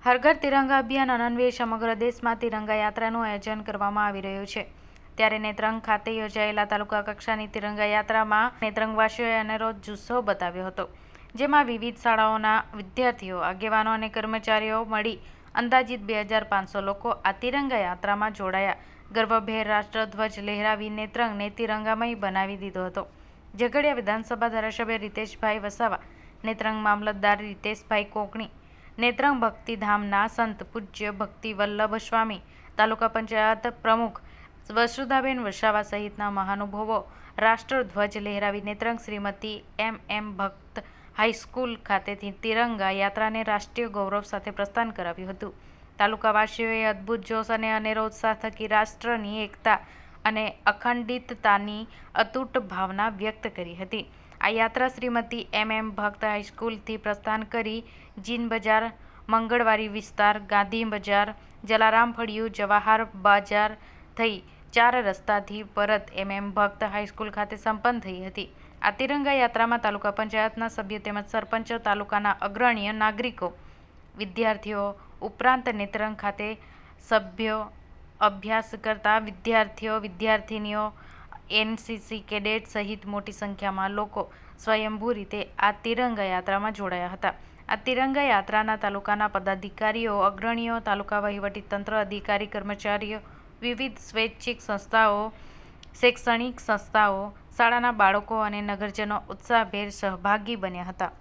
હર ઘર તિરંગા અભિયાન અન્વયે સમગ્ર દેશમાં તિરંગા યાત્રાનું આયોજન કરવામાં આવી રહ્યું છે. ત્યારે નેત્રંગ ખાતે યોજાયેલા તાલુકા કક્ષાની તિરંગા યાત્રામાં નેત્રંગવાસીઓએ અનેરો જુસ્સો બતાવ્યો હતો. જેમાં વિવિધ શાળાઓના વિદ્યાર્થીઓ, આગેવાનો અને કર્મચારીઓ મળી અંદાજિત 2500 લોકો આ તિરંગા યાત્રામાં જોડાયા. ગર્વભેર રાષ્ટ્રધ્વજ લહેરાવી નેત્રંગને તિરંગામય બનાવી દીધો હતો. ઝઘડિયા વિધાનસભા ધારાસભ્ય રીતેશભાઈ વસાવા, નેત્રંગ મામલતદાર રીતેશભાઈ કોકણી, નેત્રંગ ભક્તિધામના સંત પૂજ્ય ભક્તિ વલ્લભ સ્વામી, તાલુકા પંચાયત પ્રમુખ વસુધાબેન વસાવા સહિતના મહાનુભાવો રાષ્ટ્રધ્વજ લહેરાવી નેત્રંગ શ્રીમતી એમ ભક્ત હાઈસ્કૂલ ખાતેથી તિરંગા યાત્રાને રાષ્ટ્રીય ગૌરવ સાથે પ્રસ્થાન કરાવ્યું હતું. તાલુકાવાસીઓએ અદ્ભુત જોશ અને અનેરો ઉત્સાહ થકી રાષ્ટ્રની એકતા અને અખંડિતતાની અતૂટ ભાવના વ્યક્ત કરી હતી. આ યાત્રા શ્રીમતી એમ ભક્ત હાઈસ્કૂલથી પ્રસ્થાન કરી જીન બજાર, મંગળવારી વિસ્તાર, ગાંધી બજાર, જલારામ ફળિયું, જવાહર બજાર થઈ 4 રસ્તાથી પરત એમ ભક્ત હાઈસ્કૂલ ખાતે સંપન્ન થઈ હતી. આ તિરંગા યાત્રામાં તાલુકા પંચાયતના સભ્યો તેમજ સરપંચો, તાલુકાના અગ્રણીય નાગરિકો, વિદ્યાર્થીઓ ઉપરાંત નેત્રંગ ખાતે સભ્યો, અભ્યાસ કરતા વિદ્યાર્થીઓ, વિદ્યાર્થિનીઓ, એનસીસી કેડેટ સહિત મોટી સંખ્યામાં લોકો સ્વયંભૂ રીતે આ તિરંગા યાત્રામાં જોડાયા હતા. આ તિરંગા યાત્રાના તાલુકાના પદાધિકારીઓ, અગ્રણીઓ, તાલુકા વહીવટીતંત્ર, અધિકારી, કર્મચારીઓ, વિવિધ સ્વૈચ્છિક સંસ્થાઓ, શૈક્ષણિક સંસ્થાઓ, શાળાના બાળકો અને નગરજનો ઉત્સાહભેર સહભાગી બન્યા હતા.